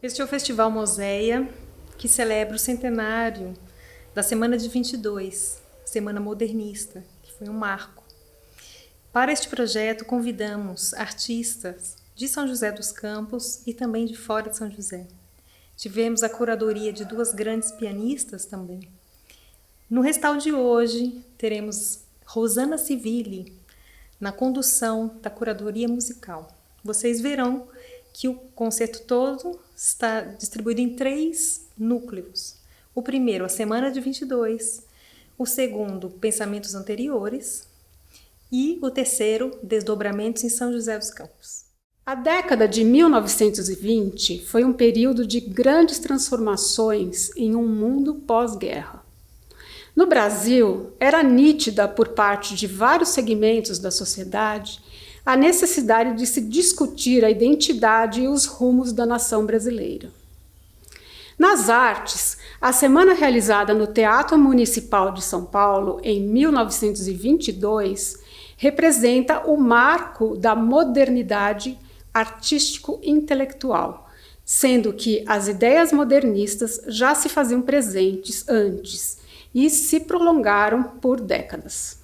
Este é o Festival Moséia, que celebra o centenário da Semana de 22, Semana Modernista, que foi um marco. Para este projeto, convidamos artistas de São José dos Campos e também de fora de São José. Tivemos a curadoria de duas grandes pianistas também. No recital de hoje, teremos Rosana Civilli na condução da curadoria musical. Vocês verão que o concerto todo está distribuído em 3 núcleos. O primeiro, a Semana de 22, o segundo, Pensamentos Anteriores, e o terceiro, Desdobramentos em São José dos Campos. A década de 1920 foi um período de grandes transformações em um mundo pós-guerra. No Brasil, era nítida por parte de vários segmentos da sociedade a necessidade de se discutir a identidade e os rumos da nação brasileira. Nas artes, a semana realizada no Teatro Municipal de São Paulo em 1922 representa o marco da modernidade artístico-intelectual, sendo que as ideias modernistas já se faziam presentes antes e se prolongaram por décadas.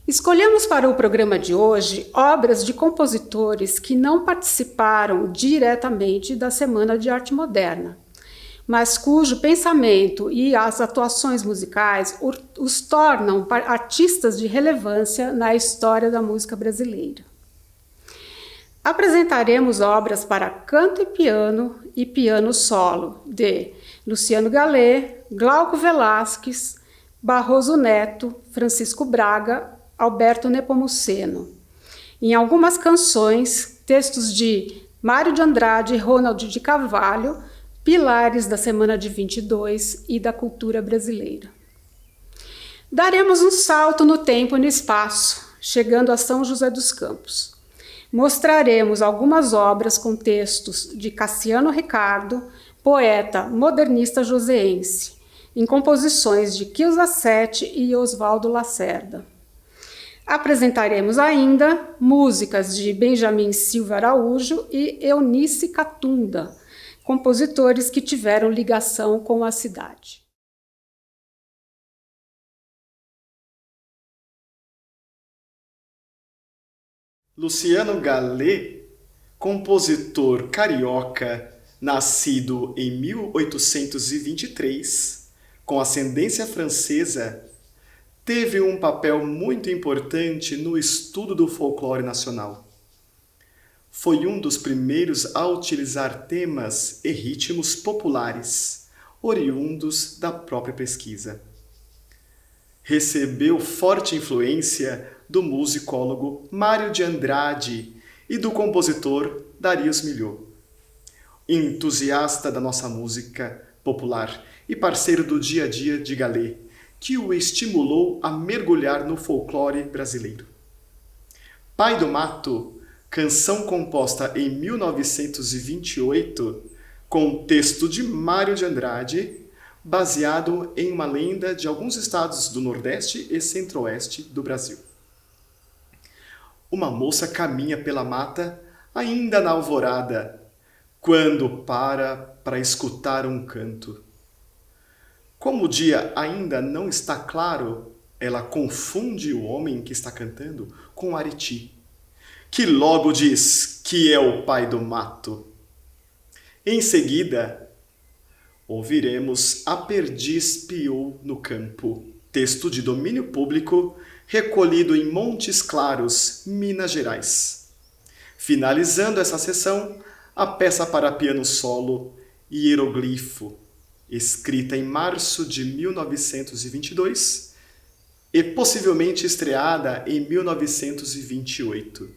Escolhemos para o programa de hoje obras de compositores que não participaram diretamente da Semana de Arte Moderna, mas cujo pensamento e as atuações musicais os tornam artistas de relevância na história da música brasileira. Apresentaremos obras para canto e piano solo de Luciano Gallet, Glauco Velasquez, Barroso Neto, Francisco Braga, Alberto Nepomuceno. Em algumas canções, textos de Mário de Andrade e Ronald de Carvalho, pilares da Semana de 22 e da cultura brasileira. Daremos um salto no tempo e no espaço, chegando a São José dos Campos. Mostraremos algumas obras com textos de Cassiano Ricardo, poeta modernista joseense, em composições de Quilza Sete e Oswaldo Lacerda. Apresentaremos ainda músicas de Benjamin Silva Araújo e Eunice Catunda, compositores que tiveram ligação com a cidade. Luciano Gallet, compositor carioca, nascido em 1823, com ascendência francesa, teve um papel muito importante no estudo do folclore nacional. Foi um dos primeiros a utilizar temas e ritmos populares, oriundos da própria pesquisa. Recebeu forte influência do musicólogo Mário de Andrade e do compositor Darius Milhaud. Entusiasta da nossa música popular e parceiro do dia a dia de Gallet, que o estimulou a mergulhar no folclore brasileiro. Pai do Mato, canção composta em 1928, com texto de Mário de Andrade, baseado em uma lenda de alguns estados do Nordeste e Centro-Oeste do Brasil. Uma moça caminha pela mata, ainda na alvorada, quando para escutar um canto. Como o dia ainda não está claro, ela confunde o homem que está cantando com Ariti, que logo diz que é o pai do mato. Em seguida, ouviremos A Perdiz Piou no Campo, texto de domínio público, recolhido em Montes Claros, Minas Gerais. Finalizando essa sessão, a peça para piano solo Hieroglifo, escrita em março de 1922 e possivelmente estreada em 1928.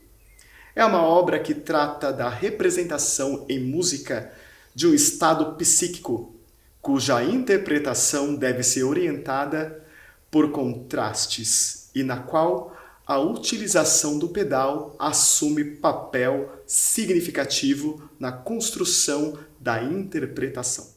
É uma obra que trata da representação em música de um estado psíquico, cuja interpretação deve ser orientada por contrastes e na qual a utilização do pedal assume papel significativo na construção da interpretação.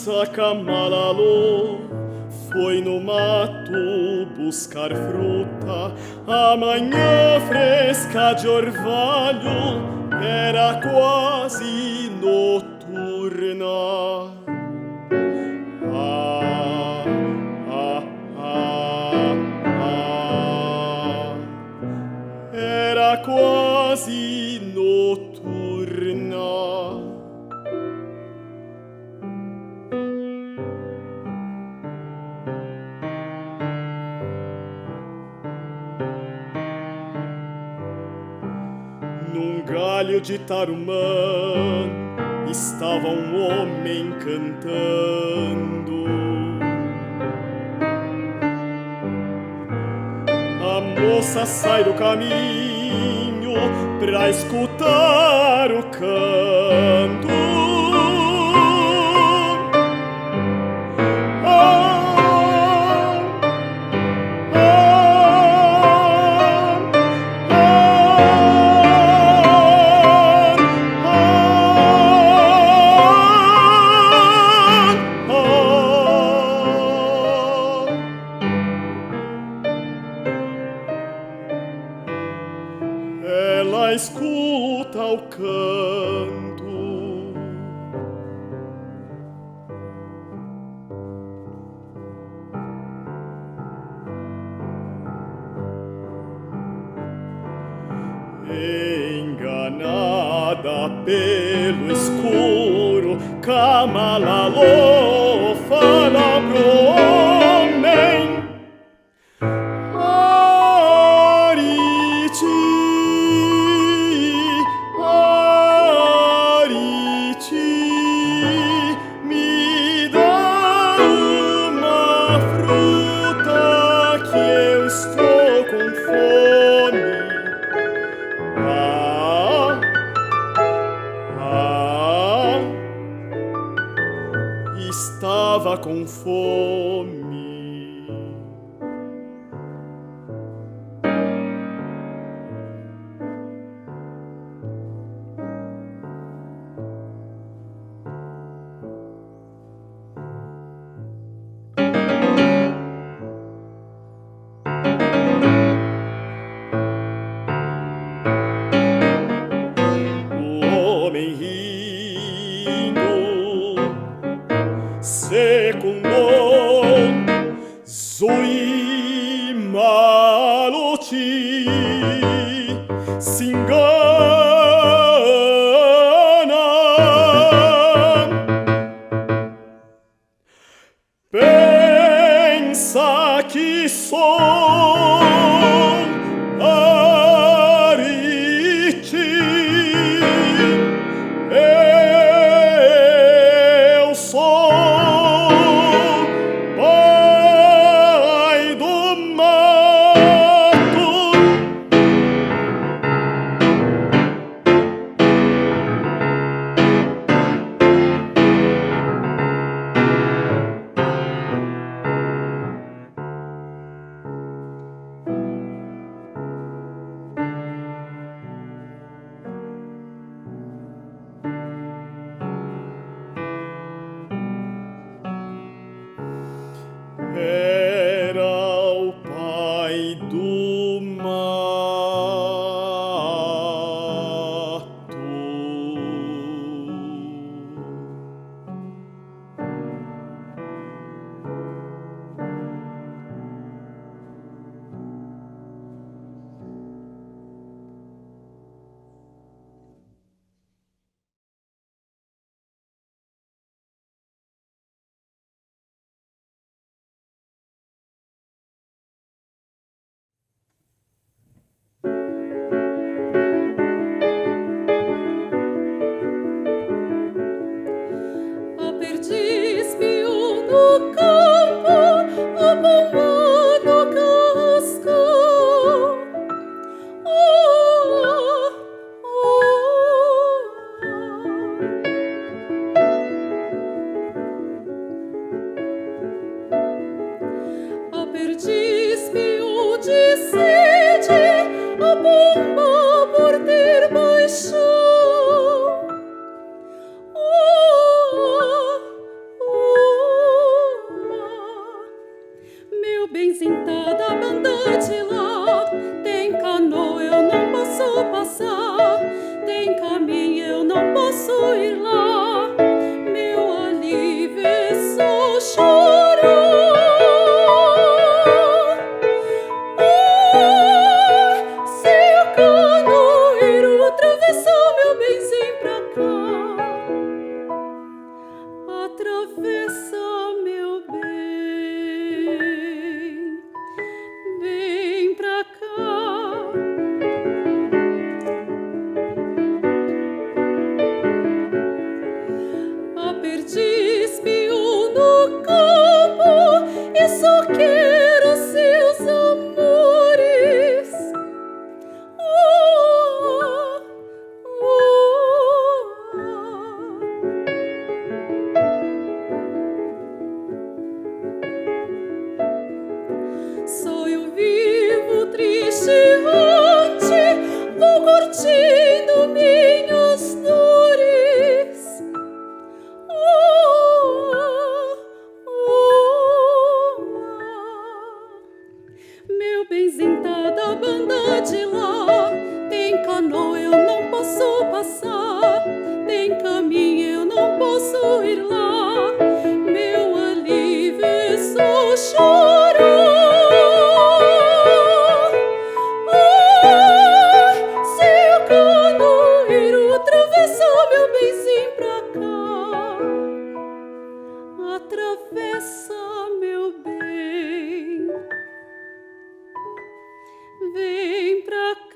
moça Camalalô foi no mato buscar fruta. A manhã fresca de orvalho era quase noturna. Ah, ah, ah, ah. Era quase noturna. Num galho de tarumã estava um homem cantando. A moça sai do caminho pra escutar o canto. Ela escuta o canto. Enganada pelo escuro, Camalalô fala pro homem: Ariti, Ariti, me dá uma fruta que eu estou com fome. Ah, ah, estava com fome. Homem rindo secundou Zui Maluti se engana. Pensa que sou Ariti. Eu sou pai do mato. Era o pai do mato. A perdiz piou no campo, a pomba no casco. Oh, oh, oh. A perdiz piou de sede, a pomba por ter paixão. Oh, oh, banda de lá. Tem canoa, eu não posso passar. Tem caminho, eu não posso ir lá. Meu alívio é só chorar. Se o canoeiro atravessar meu benzinho pra cá, atravessa meu bem, vem pra cá. A perdiz piou no campo e só quero seus amores. Oh, oh, oh. Só eu vivo triste ante, vou curtindo minhas dores. Meu benzinho tá da banda de lá. Tem canoa, eu não posso passar. Tem caminho, eu não posso ir lá. Meu alívio é só chorar. Se o canoeiro atravessar meu benzinho pra cá, atravessa meu bem, vem pra cá.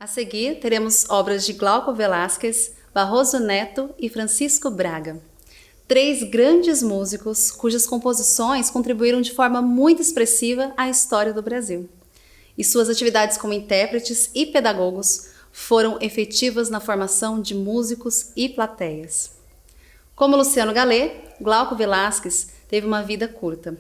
A seguir, teremos obras de Glauco Velázquez, Barroso Neto e Francisco Braga. 3 grandes músicos cujas composições contribuíram de forma muito expressiva à história do Brasil. E suas atividades como intérpretes e pedagogos foram efetivas na formação de músicos e plateias. Como Luciano Gallet, Glauco Velázquez teve uma vida curta.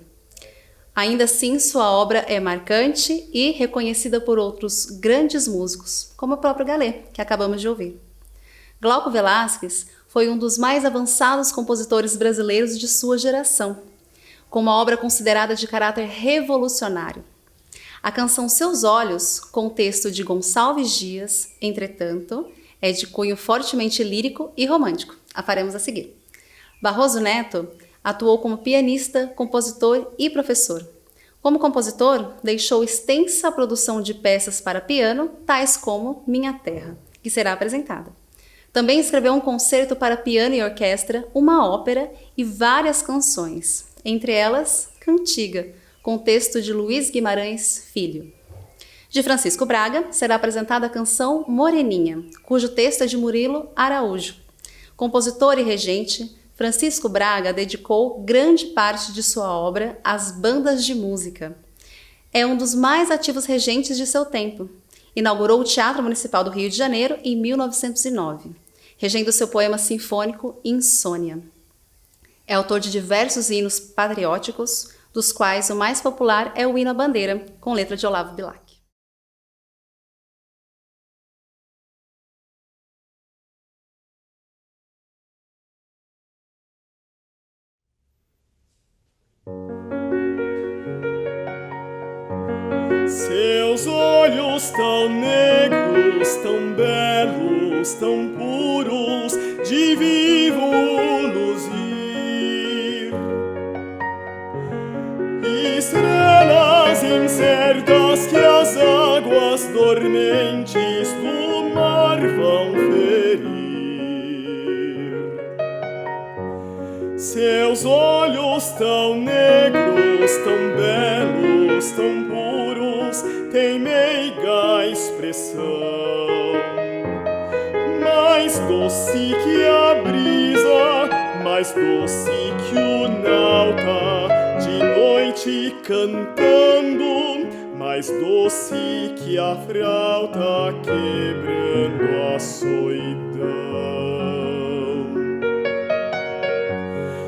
Ainda assim, sua obra é marcante e reconhecida por outros grandes músicos, como o próprio Gallet, que acabamos de ouvir. Glauco Velázquez foi um dos mais avançados compositores brasileiros de sua geração, com uma obra considerada de caráter revolucionário. A canção Seus Olhos, com texto de Gonçalves Dias, entretanto, é de cunho fortemente lírico e romântico. A faremos a seguir. Barroso Neto atuou como pianista, compositor e professor. Como compositor, deixou extensa produção de peças para piano, tais como Minha Terra, que será apresentada. Também escreveu um concerto para piano e orquestra, uma ópera e várias canções, entre elas Cantiga, com texto de Luiz Guimarães Filho. De Francisco Braga, será apresentada a canção Moreninha, cujo texto é de Murilo Araújo. Compositor e regente, Francisco Braga dedicou grande parte de sua obra às bandas de música. É um dos mais ativos regentes de seu tempo. Inaugurou o Teatro Municipal do Rio de Janeiro em 1909, regendo seu poema sinfônico Insônia. É autor de diversos hinos patrióticos, dos quais o mais popular é o Hino à Bandeira, com letra de Olavo Bilac. Seus olhos tão negros, tão belos, tão puros, de vivo luzir. Estrelas incertas que as águas dormentes do mar vão ferir. Seus olhos tão negros, tão belos, tão puros, têm meiga expressão, mais doce que a brisa, mais doce que o nauta, de noite cantando, mais doce que a flauta quebrando a solidão.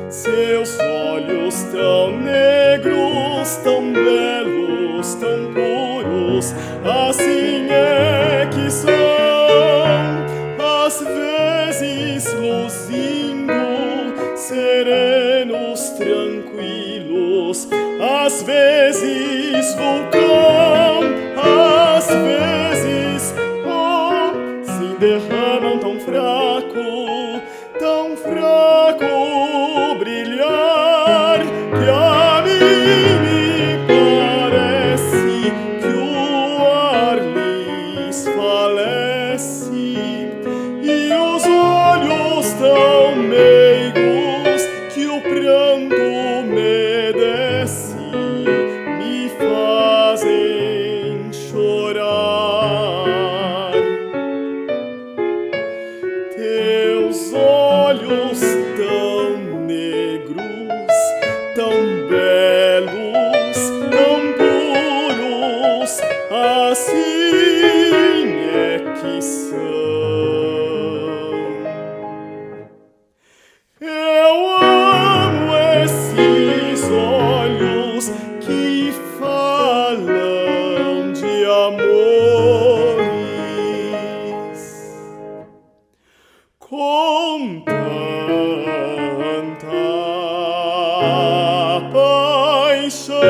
Seus olhos tão negros, tão belos, tão puros, assim é que são, às vezes luzindo, serenos, tranquilos, às vezes vulcão, às vezes, oh, se derramam tão fraco brilhar, que a mim me parece que o ar lhes falece, e os olhos tão meigos que o pranto me desce, me fazem chorar. Teus olhos tão negros, tão belos, tão puros, assim é que são. Eu amo esses olhos que falam de amores com tanta paixão.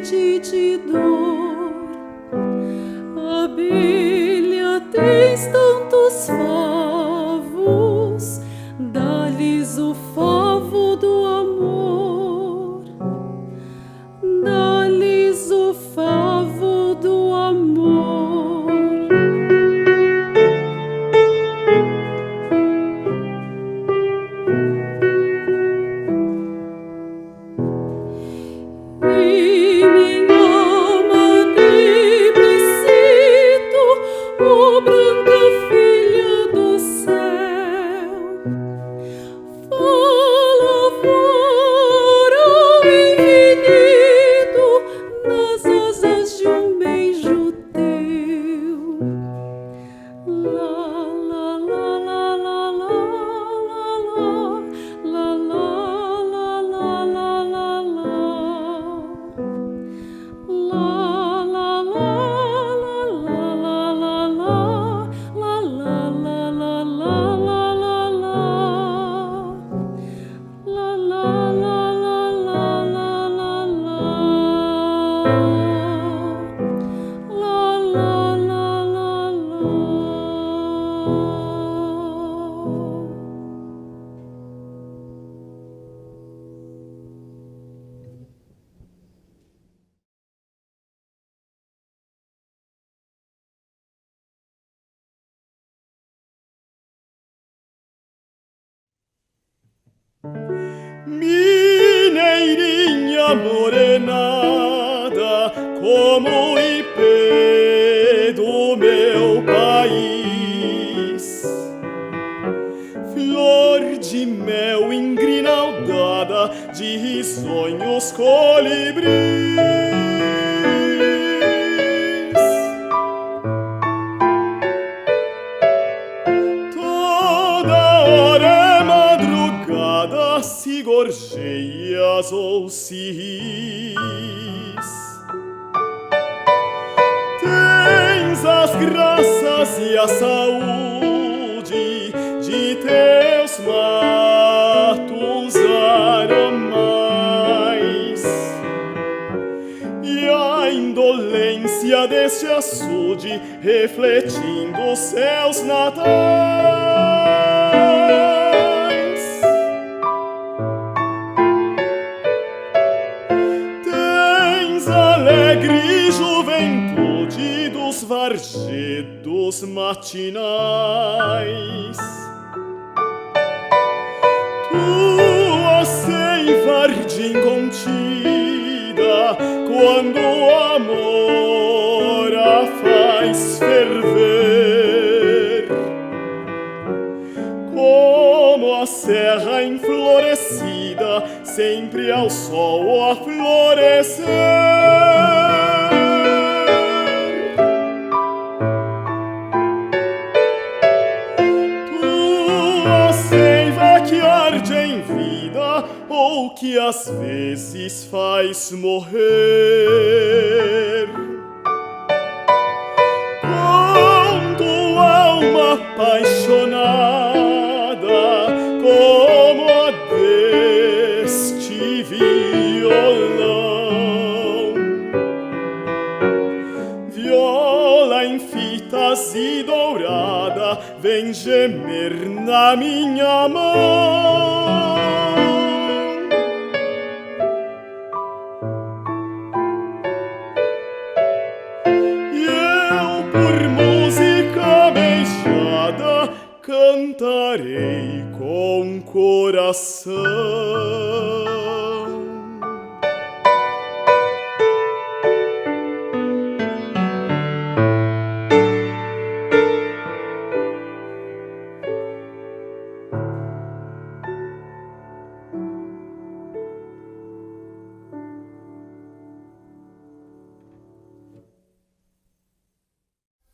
sente de dor. Abelha, tens tantos favos, dá-lhes o favo do amor, dá-lhes o favo do amor. E minha alma de Bricito, ó branca filha do céu, fala fora ao infinito nas asas de um beijo teu. La la la la la la la la la la la la la. Mineirinha morenada, como o ipê do meu país, flor de mel engrinaldada de risonhos colibris. Se gorjeias ou se ris, tens as graças e a saúde de teus matos aromais, e a indolência deste açude refletindo os céus natais. Alegre juventude dos varjedos matinais, tua seiva arde incontida quando o amor a faz ferver, como a serra enflorescida sempre ao sol a florescer. Tua seiva que arde em vida ou que às vezes faz morrer, com tua alma apaixonada como a deste violão, viola em fitas e dourada vem gemer na minha mão. E eu por música beijada cantarei com coração.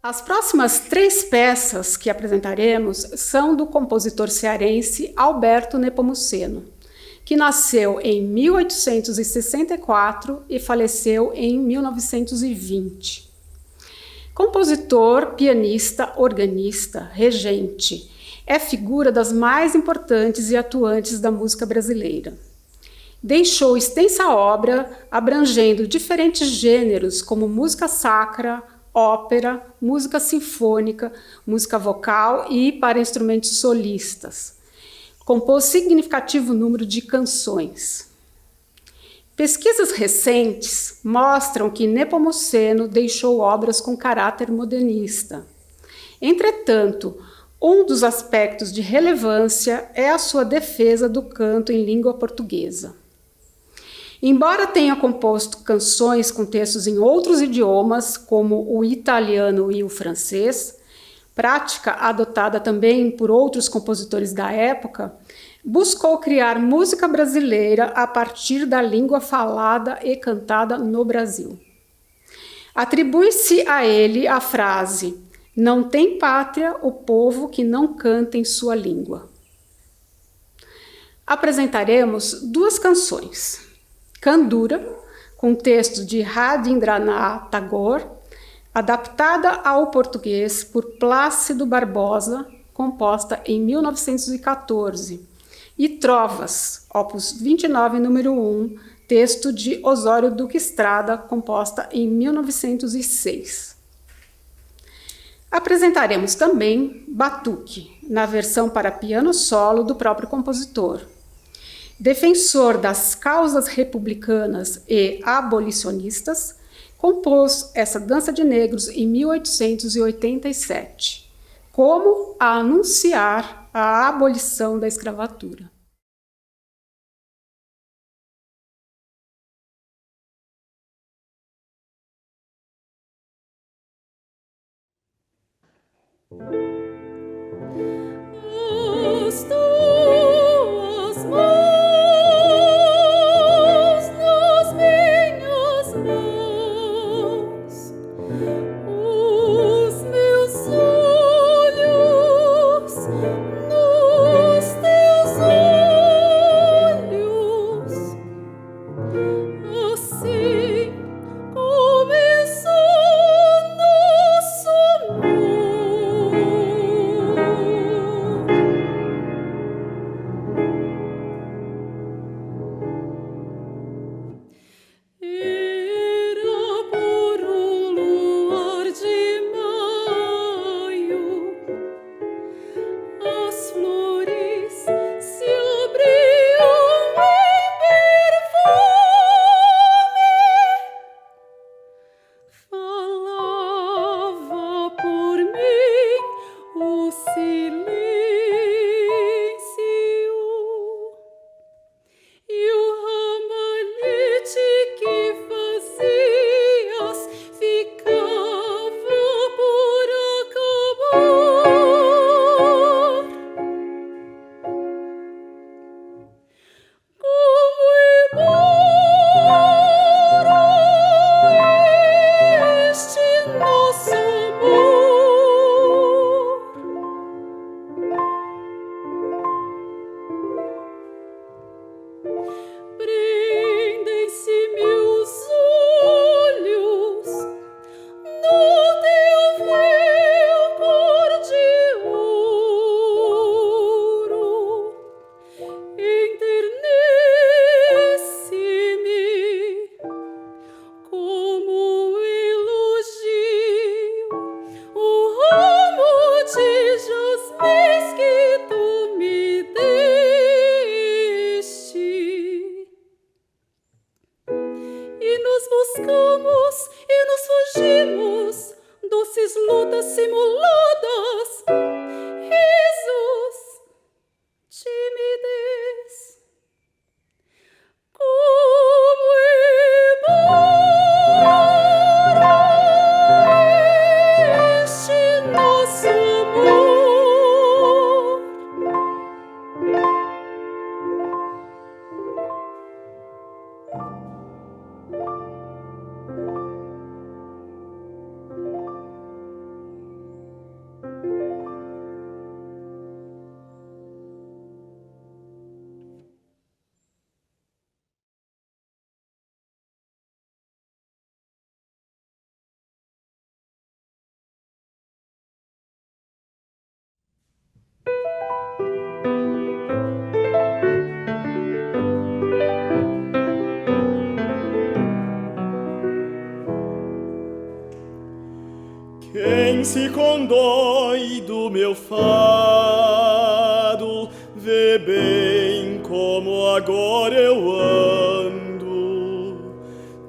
As próximas 3 peças que apresentaremos são do compositor cearense Alberto Nepomuceno, que nasceu em 1864 e faleceu em 1920. Compositor, pianista, organista, regente, é figura das mais importantes e atuantes da música brasileira. deixou extensa obra abrangendo diferentes gêneros como música sacra, ópera, música sinfônica, música vocal e para instrumentos solistas. Compôs significativo número de canções. Pesquisas recentes mostram que Nepomuceno deixou obras com caráter modernista. Entretanto, um dos aspectos de relevância é a sua defesa do canto em língua portuguesa. Embora tenha composto canções com textos em outros idiomas, como o italiano e o francês, prática adotada também por outros compositores da época, buscou criar música brasileira a partir da língua falada e cantada no Brasil. Atribui-se a ele a frase: "Não tem pátria o povo que não canta em sua língua". Apresentaremos duas canções. Kandura, com texto de Rabindranath Tagore, adaptada ao português por Plácido Barbosa, composta em 1914, e Trovas, opus 29, número 1, texto de Osório Duque Estrada, composta em 1906. Apresentaremos também Batuque, na versão para piano solo do próprio compositor. Defensor das causas republicanas e abolicionistas, compôs essa dança de negros em 1887, como a anunciar a abolição da escravatura. As tuas mãos nas minhas mãos, os meus olhos nos teus olhos, assim começou nosso Era por luar de maio, as flores se abriam em perfume, falava por mim o silêncio. E o ramalhete que fazias ficava por acabar. Como embora este nosso amor prendem-se-me os olhos no teu véu cor de ouro, enternece-me como elogio o ramo de jasmins que tu me deste. E nos buscamos e nos fugimos, doces lutas simuladas, risos, timidez. Como embora este nosso amor Quem se condói do meu fado, vê bem como agora eu ando,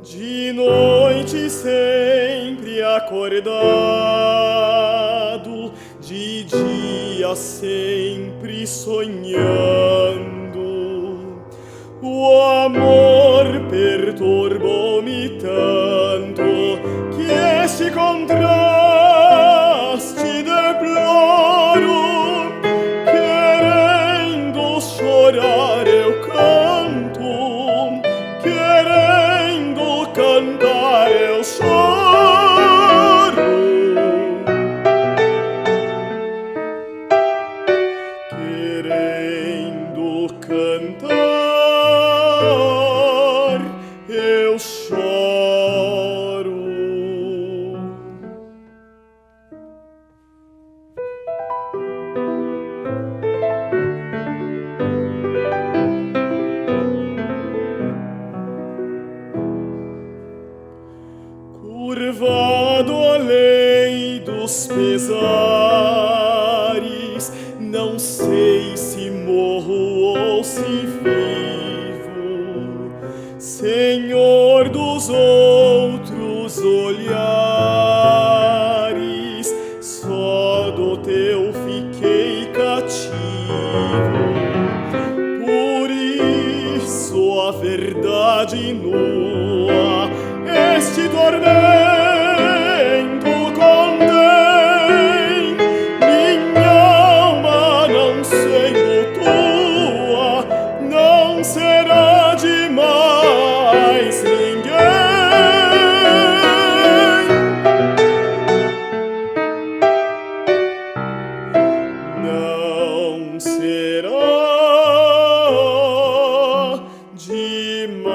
de noite sempre acordado, de dia sempre sonhando. O amor perturbou-me tanto que este contraste deploro. Querendo chorar eu canto, querendo cantar eu choro. Querendo cantar eu choro. Curvado além dos pesares, não sei se morro ou se vivo, Senhor dos outros olhares, só do teu fiquei cativo. Por isso a verdade nua este tormento contém. Minha alma, não sendo tua, não será de mais ninguém. Não será de mais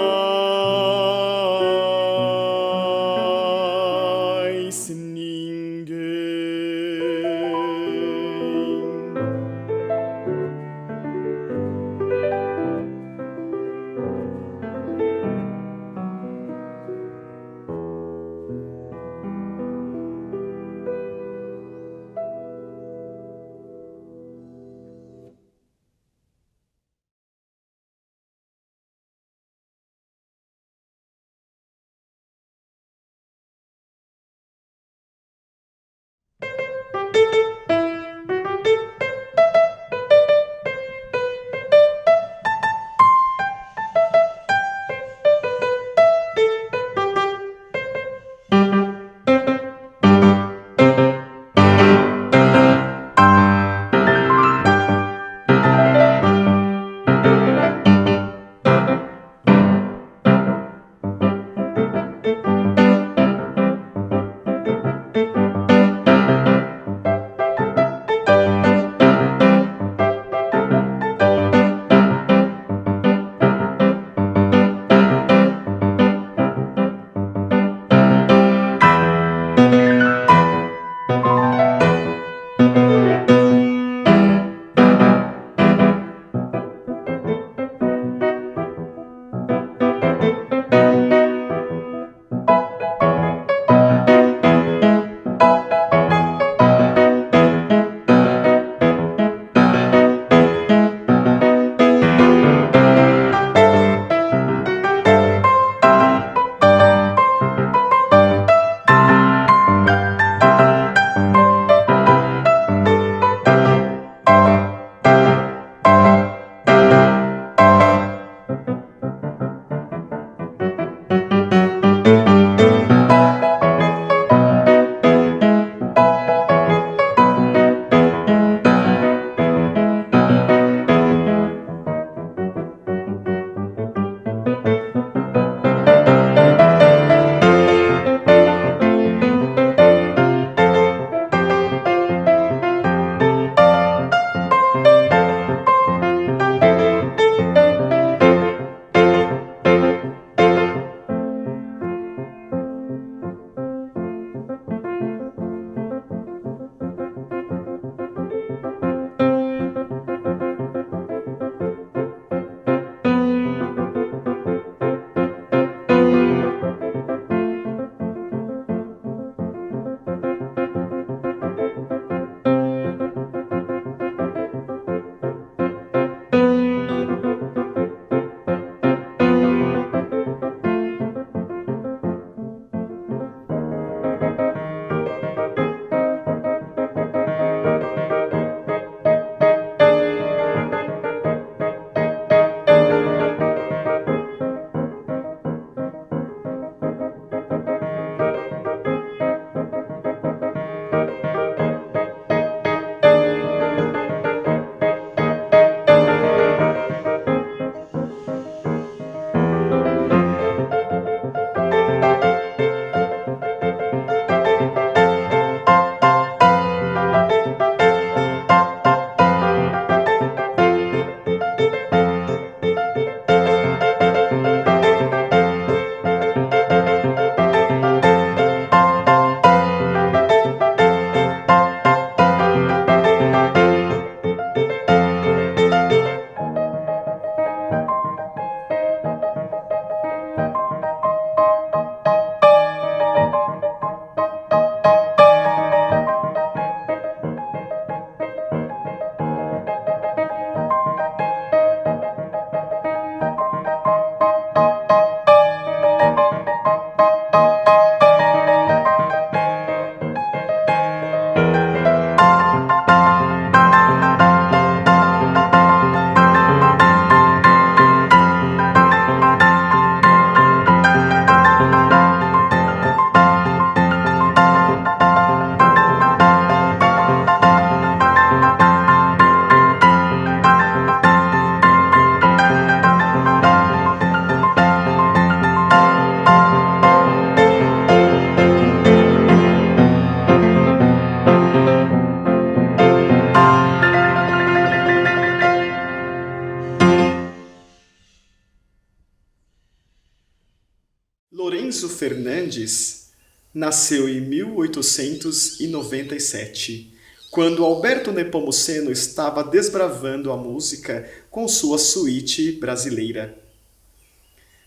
Lourenço Fernandes nasceu em 1897, quando Alberto Nepomuceno estava desbravando a música com sua suíte brasileira.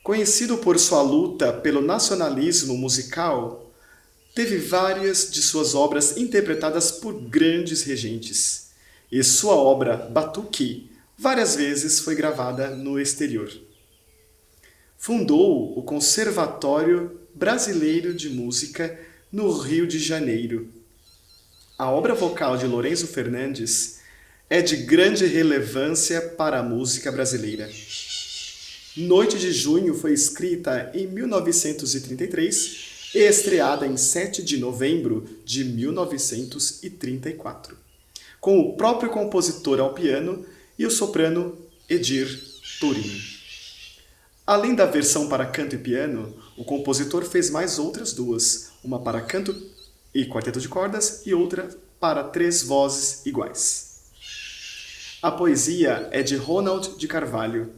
Conhecido por sua luta pelo nacionalismo musical, teve várias de suas obras interpretadas por grandes regentes, e sua obra Batuque várias vezes foi gravada no exterior. Fundou o Conservatório Brasileiro de Música no Rio de Janeiro. A obra vocal de Lourenço Fernandes é de grande relevância para a música brasileira. Noite de Junho foi escrita em 1933 e estreada em 7 de novembro de 1934, com o próprio compositor ao piano e o soprano Edir Turim. Além da versão para canto e piano, o compositor fez mais outras duas, uma para canto e quarteto de cordas e outra para 3 vozes iguais. A poesia é de Ronald de Carvalho,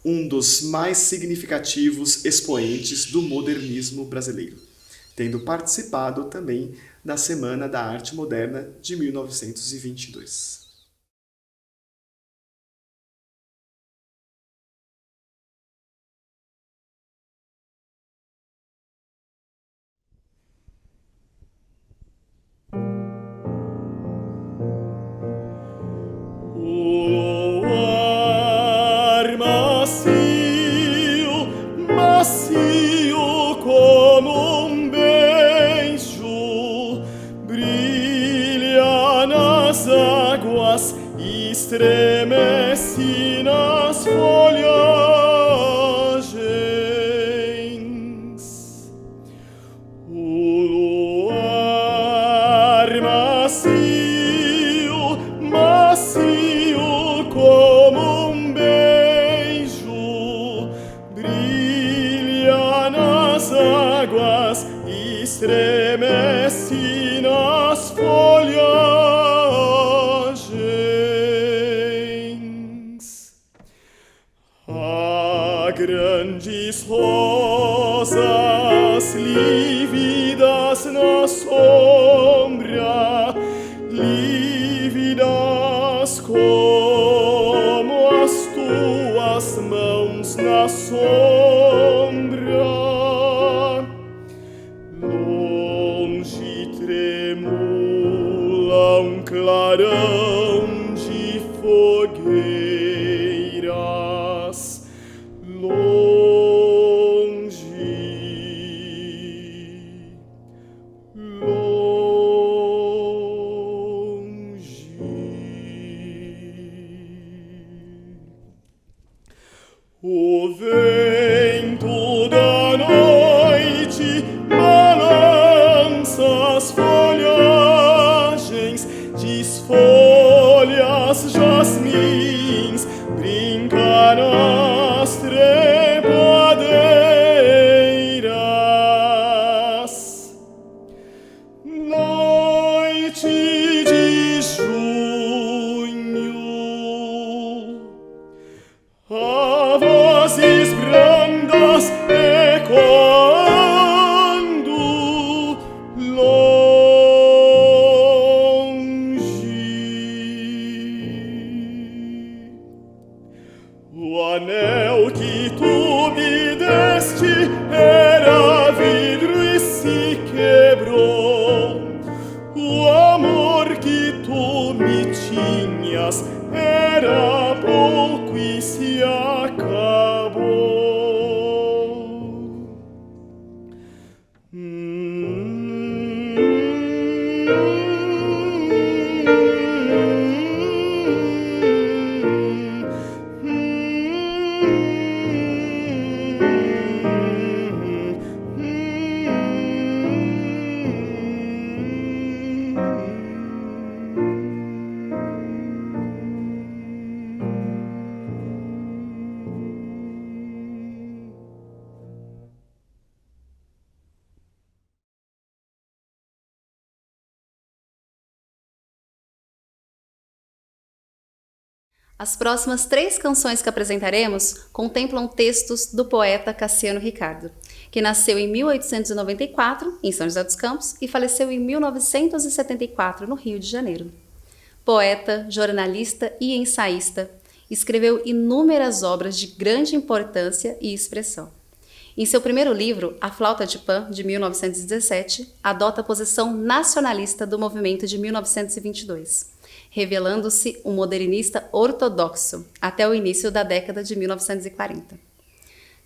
um dos mais significativos expoentes do modernismo brasileiro, tendo participado também da Semana da Arte Moderna de 1922. Macio como beijo, brilha nas águas, estremece nas folhagens. O luar macio, macio como beijo, brilha nas águas, estremece nas folhagens. Há grandes rosas lívidas na sombra, lívidas como as tuas mãos na sombra. Longe tremula um clarão de fogueiras, longe, longe. O vento da noite balança as folhagens, desfolha as jasmins, brinca nas trepadeiras. Noite de junho, há vozes brandas ecoando longe. O anel que tu me deste era vidro e se quebrou. O amor que tu me tinhas era pouco e se acabou. As próximas 3 canções que apresentaremos contemplam textos do poeta Cassiano Ricardo, que nasceu em 1894, em São José dos Campos, e faleceu em 1974, no Rio de Janeiro. Poeta, jornalista e ensaísta, escreveu inúmeras obras de grande importância e expressão. Em seu primeiro livro, A Flauta de Pan, de 1917, adota a posição nacionalista do movimento de 1922, revelando-se um modernista ortodoxo até o início da década de 1940.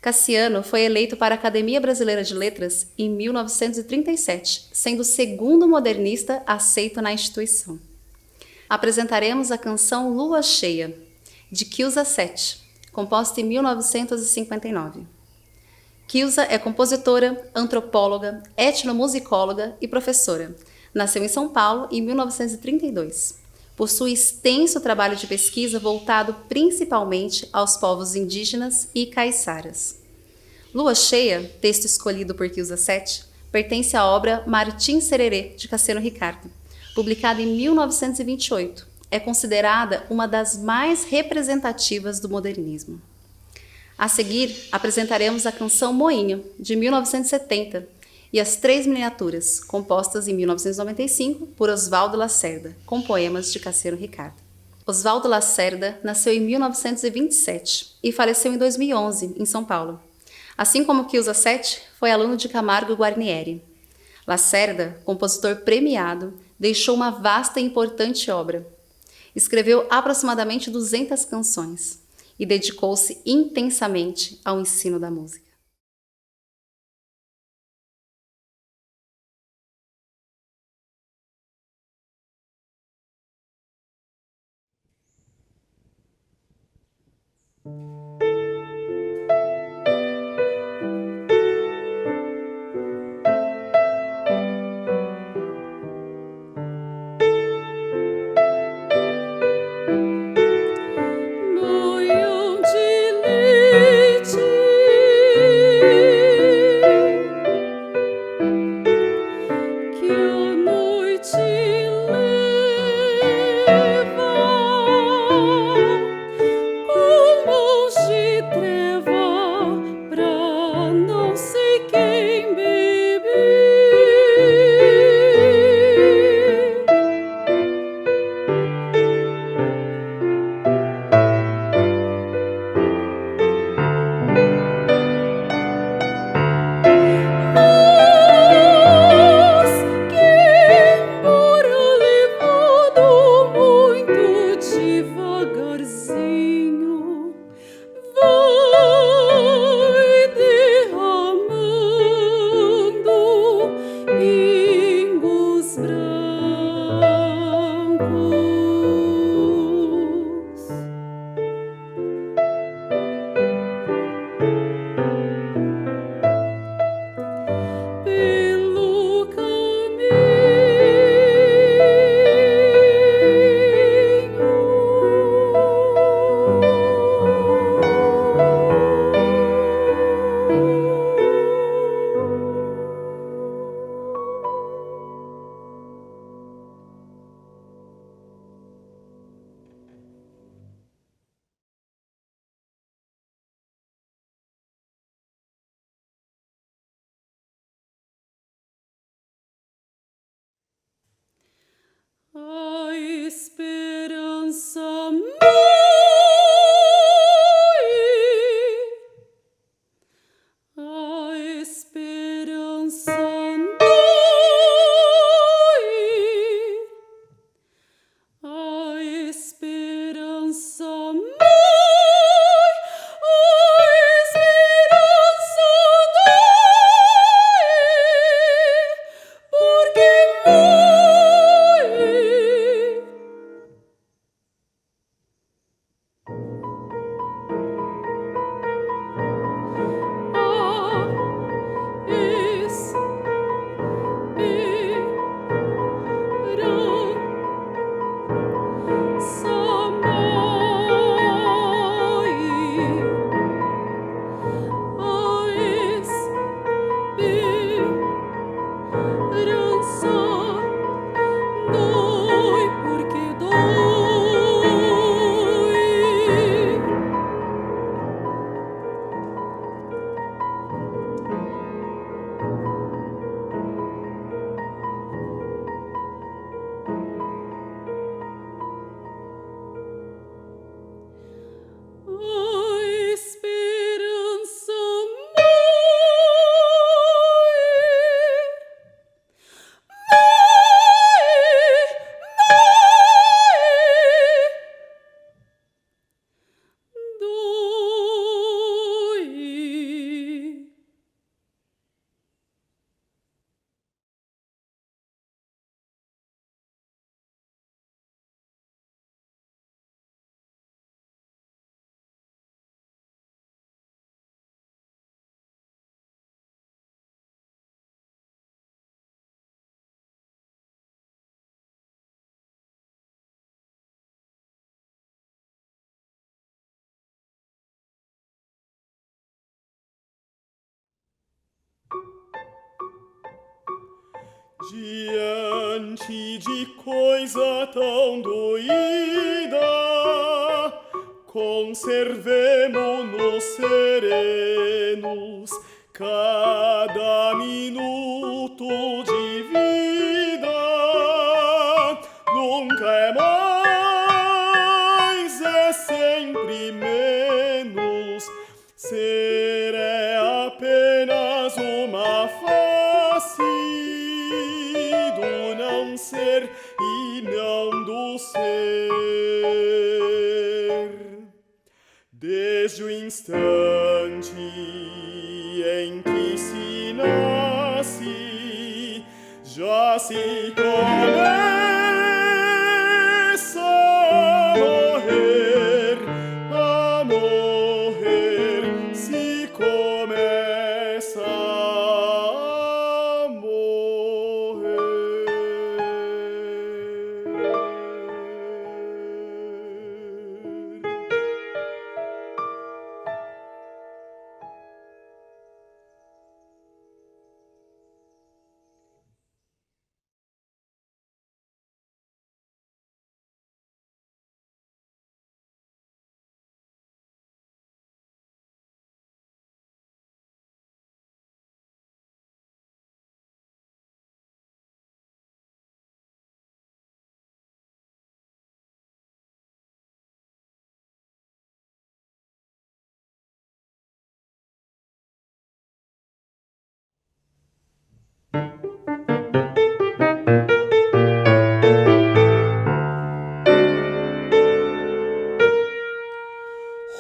Cassiano foi eleito para a Academia Brasileira de Letras em 1937, sendo o segundo modernista aceito na instituição. Apresentaremos a canção Lua Cheia, de Quilza Sete, composta em 1959. Quilza é compositora, antropóloga, etnomusicóloga e professora. Nasceu em São Paulo em 1932. Possui extenso trabalho de pesquisa voltado principalmente aos povos indígenas e caiçaras. Lua Cheia, texto escolhido por Quilza Sete, pertence à obra Martim Sererê, de Cassiano Ricardo, publicada em 1928. É considerada uma das mais representativas do modernismo. A seguir, apresentaremos a canção Moinho, de 1970, e as 3 miniaturas, compostas em 1995 por Oswaldo Lacerda, com poemas de Cassiano Ricardo. Oswaldo Lacerda nasceu em 1927 e faleceu em 2011, em São Paulo. Assim como Quilza Sete, foi aluno de Camargo Guarnieri. Lacerda, compositor premiado, deixou uma vasta e importante obra. Escreveu aproximadamente 200 canções e dedicou-se intensamente ao ensino da música. Moião de leite, que a noite leva, como Diante de coisa tão doída, conservemo-nos serenos cada minuto de vida. Nunca é mais, é sempre menos. Ser é apenas uma face do não ser e não do ser. Desde o instante em que se nasce, já se começa a morrer, se começa a morrer.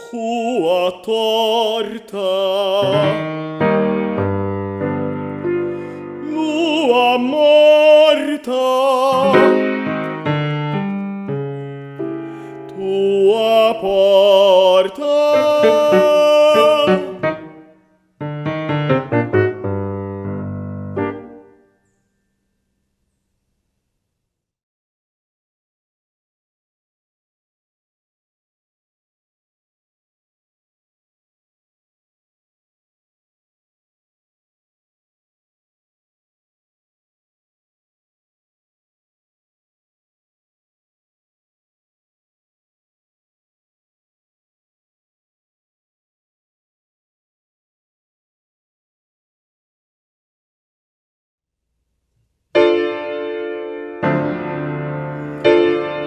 Rua torta, lua morta, tua porta.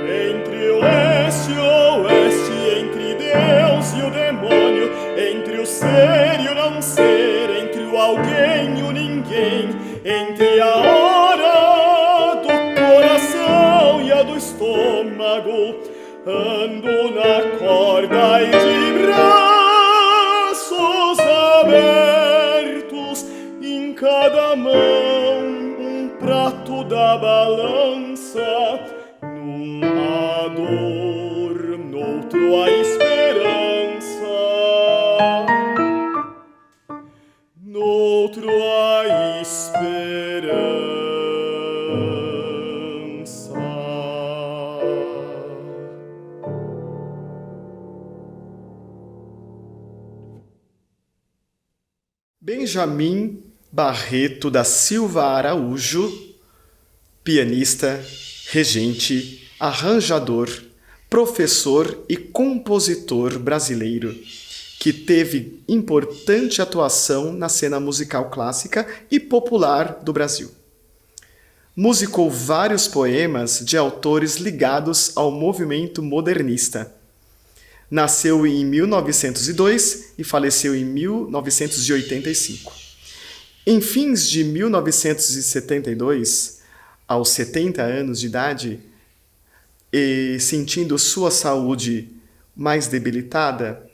Entre o leste e o oeste, entre Deus e o demônio, entre o ser e o não ser, entre o alguém e o ninguém, entre a hora do coração e a do estômago, ando na corda e de braços abertos, em cada mão um prato da balança, num a dor, noutro a esperança, noutro a esperança. Benjamin Barreto da Silva Araújo, pianista, regente, arranjador, professor e compositor brasileiro, que teve importante atuação na cena musical clássica e popular do Brasil. Musicou vários poemas de autores ligados ao movimento modernista. Nasceu em 1902 e faleceu em 1985. Em fins de 1972, aos 70 anos de idade, e sentindo sua saúde mais debilitada,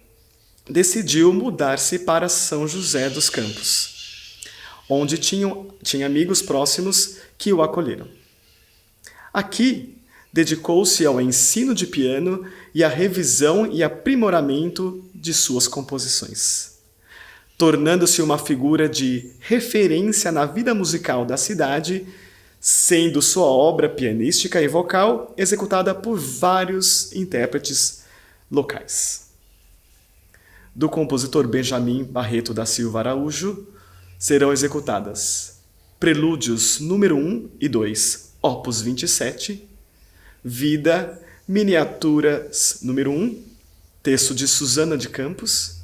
decidiu mudar-se para São José dos Campos, onde tinha amigos próximos que o acolheram. Aqui, dedicou-se ao ensino de piano e à revisão e aprimoramento de suas composições, tornando-se uma figura de referência na vida musical da cidade, sendo sua obra pianística e vocal executada por vários intérpretes locais. Do compositor Benjamin Barreto da Silva Araújo serão executadas Prelúdios número 1 e 2, Opus 27. Vida, Miniaturas número 1, texto de Susana de Campos.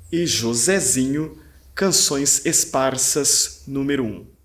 E Josézinho, Canções Esparsas número 1.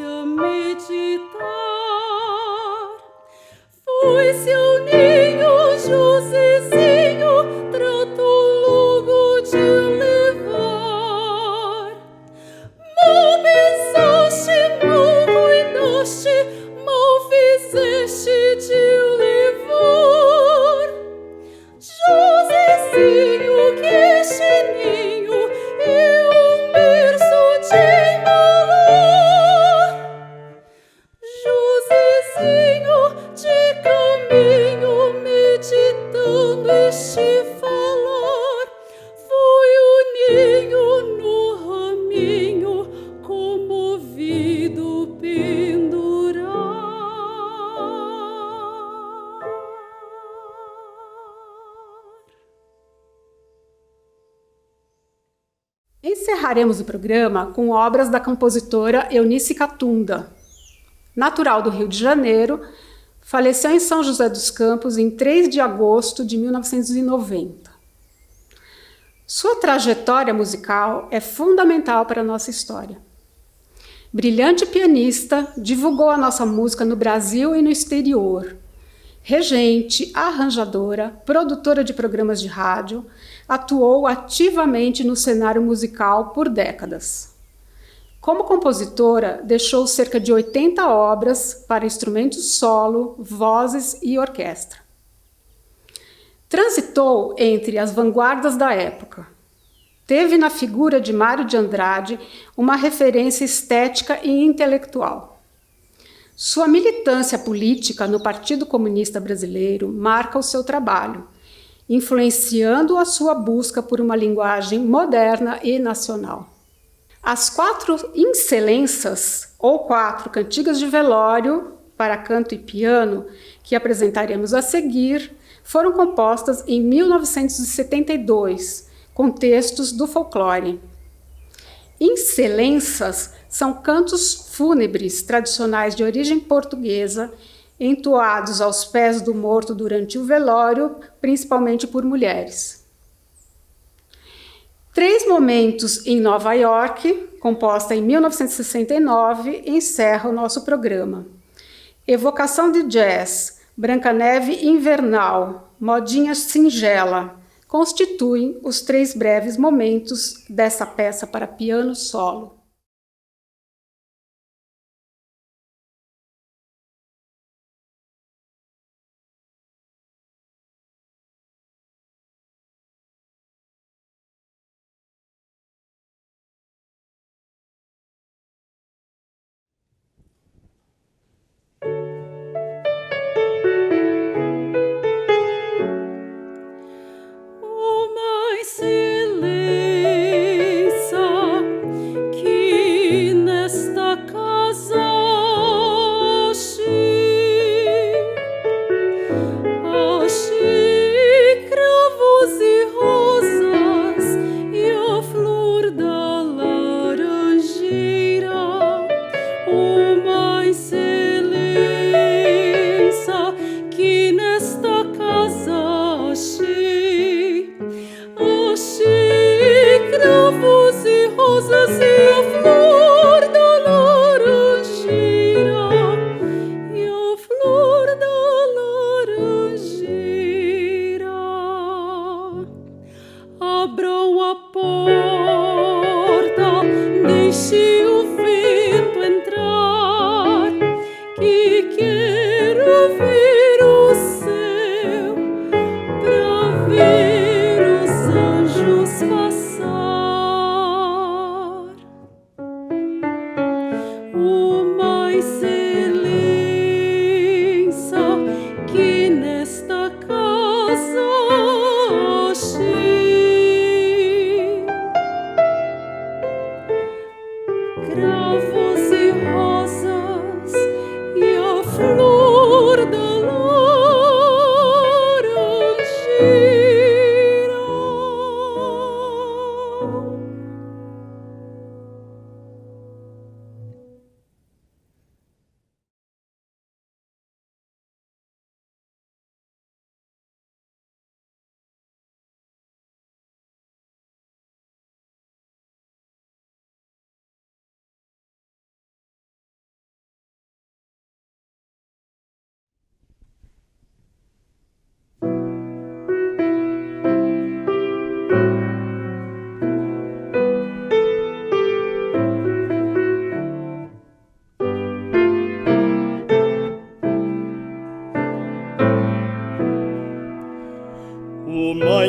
a meditar. Foi seu ninho, Josézinho, tratou logo de levar. Mal pensaste, mal cuidaste, mal fizeste de levar. Josézinho, que este ninho é um berço de embalar. Josézinho, de caminho, meditando este falar, foi o ninho no raminho, comovido pendurar. Encerraremos o programa com obras da compositora Eunice Catunda. Natural do Rio de Janeiro, faleceu em São José dos Campos em 3 de agosto de 1990. Sua trajetória musical é fundamental para a nossa história. Brilhante pianista, divulgou a nossa música no Brasil e no exterior. Regente, arranjadora, produtora de programas de rádio, atuou ativamente no cenário musical por décadas. Como compositora, deixou cerca de 80 obras para instrumentos solo, vozes e orquestra. Transitou entre as vanguardas da época. Teve na figura de Mário de Andrade uma referência estética e intelectual. Sua militância política no Partido Comunista Brasileiro marca o seu trabalho, influenciando a sua busca por uma linguagem moderna e nacional. As 4 excelências, ou 4 cantigas de velório para canto e piano, que apresentaremos a seguir, foram compostas em 1972, com textos do folclore. Excelências são cantos fúnebres tradicionais de origem portuguesa, entoados aos pés do morto durante o velório, principalmente por mulheres. 3 Momentos em Nova York, composta em 1969, encerra o nosso programa. Evocação de Jazz, Branca Neve Invernal, Modinha Singela, constituem os 3 breves momentos dessa peça para piano solo. Uma excelência que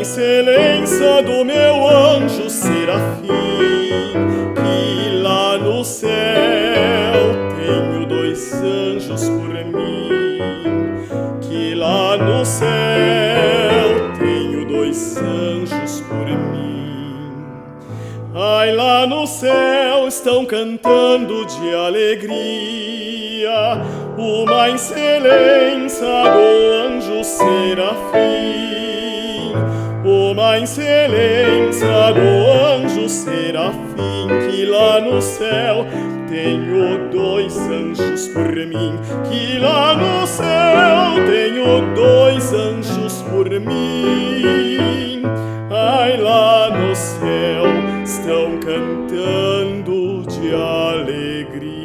excelência do meu anjo serafim, que lá no céu tenho 2 anjos por mim, que lá no céu tenho 2 anjos por mim. Ai, lá no céu estão cantando de alegria uma excelência do anjo serafim, uma excelência do anjo serafim, que lá no céu tenho 2 anjos por mim, que lá no céu tenho 2 anjos por mim. Ai, lá no céu estão cantando de alegria.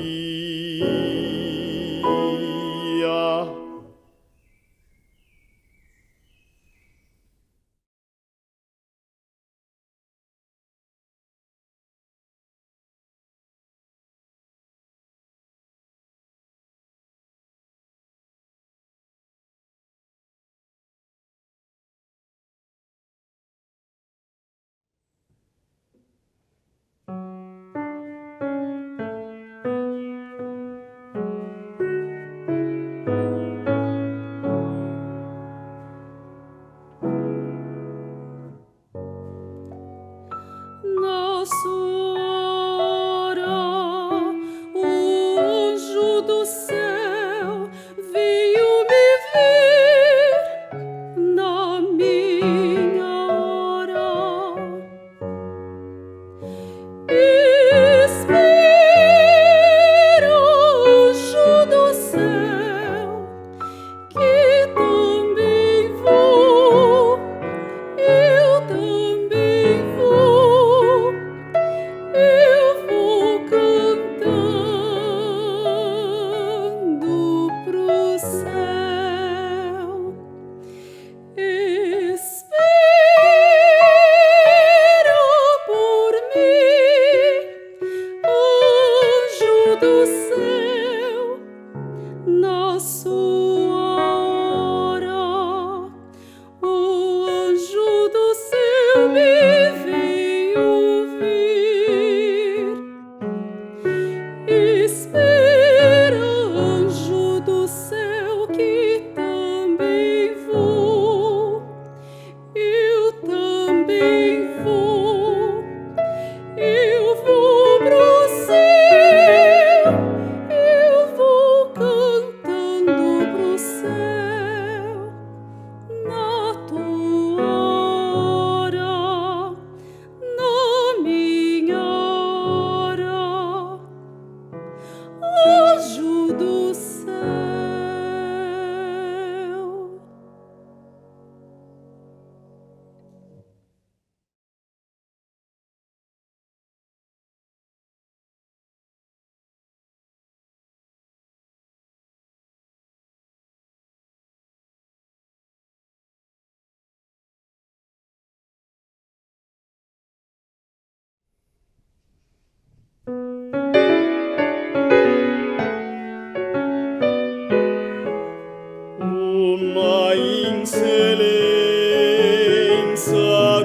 Uma excelência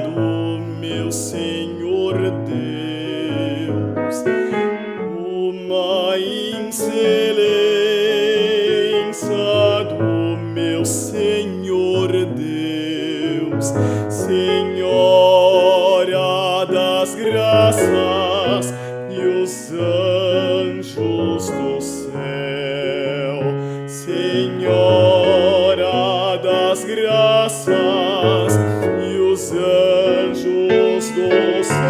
do meu Senhor Deus, uma excelência do meu Senhor Deus, Senhora das graças e os anjos do céu, Senhora das graças e os anjos do céu.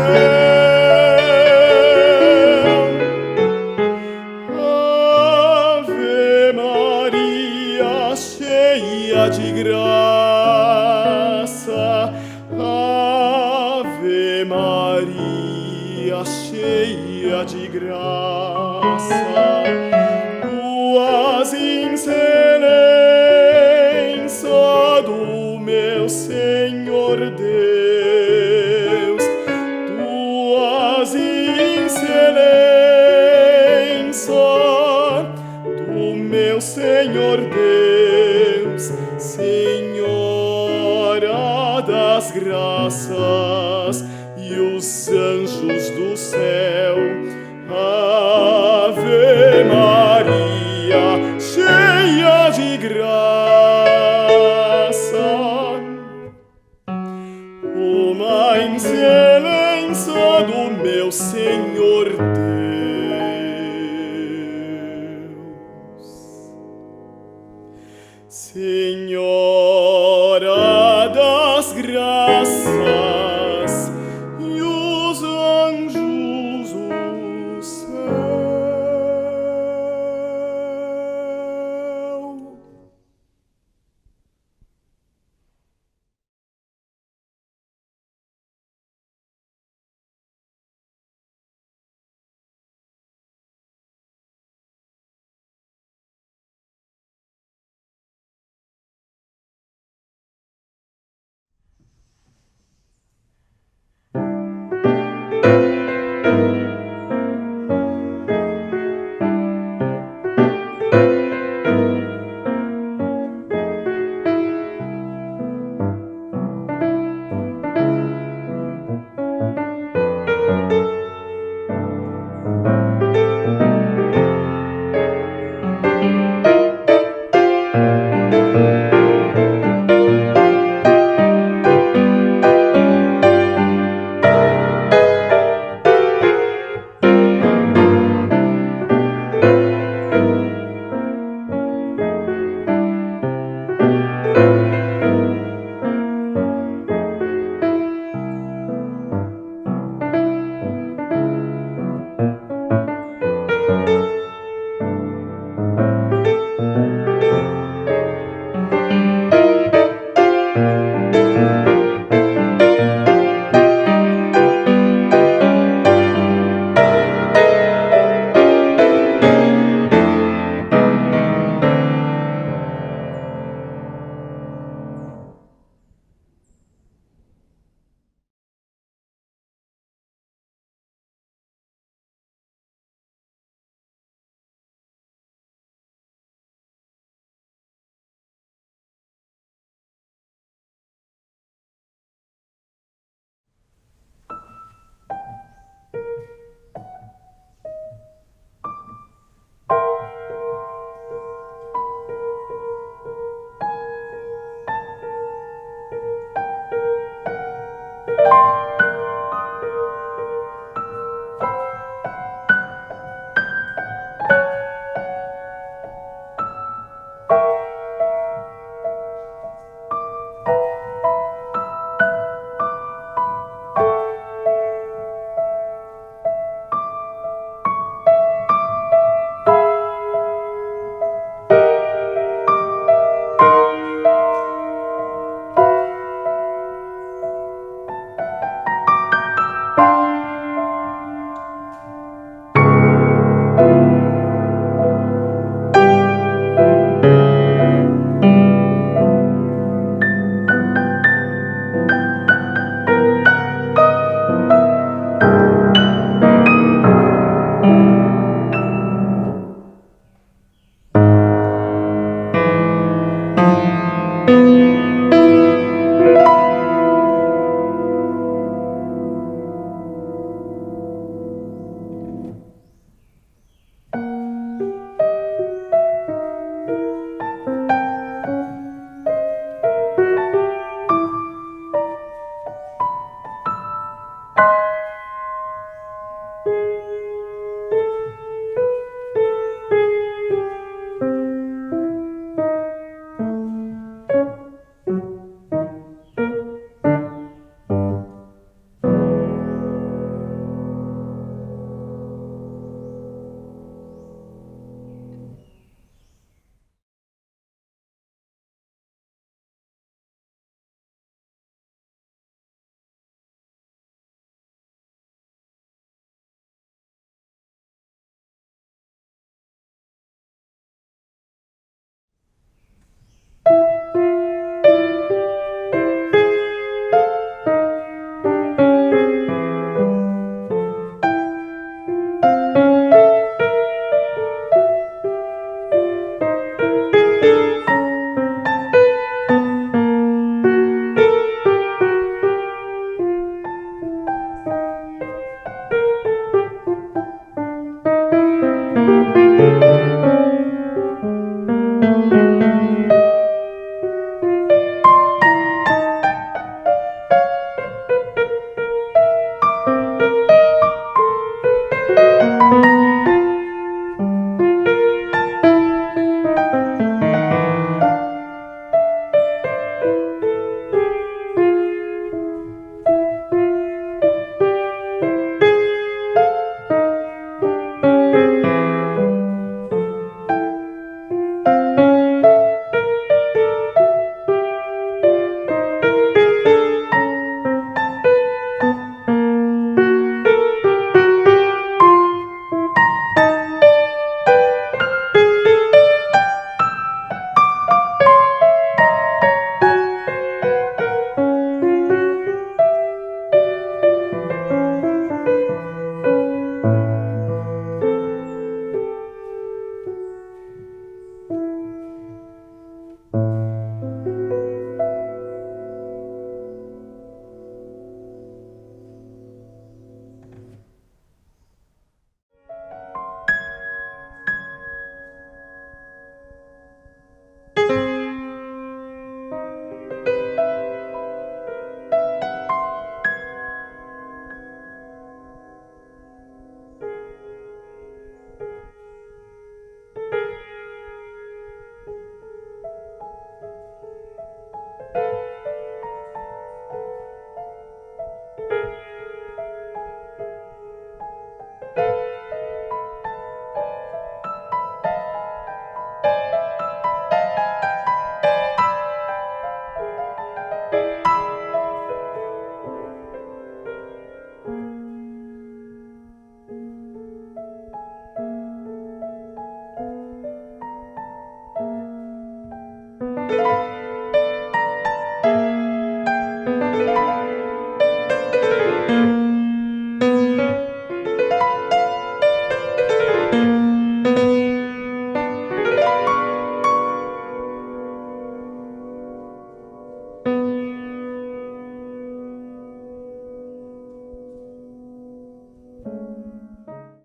Ave Maria, cheia de graça, Ave Maria, cheia de graça, tuas excelência do meu Senhor Deus, tuas excelência do meu Senhor Deus, Senhora das graças e os anjos do céu. Ave Maria, cheia de graça, uma excelência do meu Senhor Deus. Senhor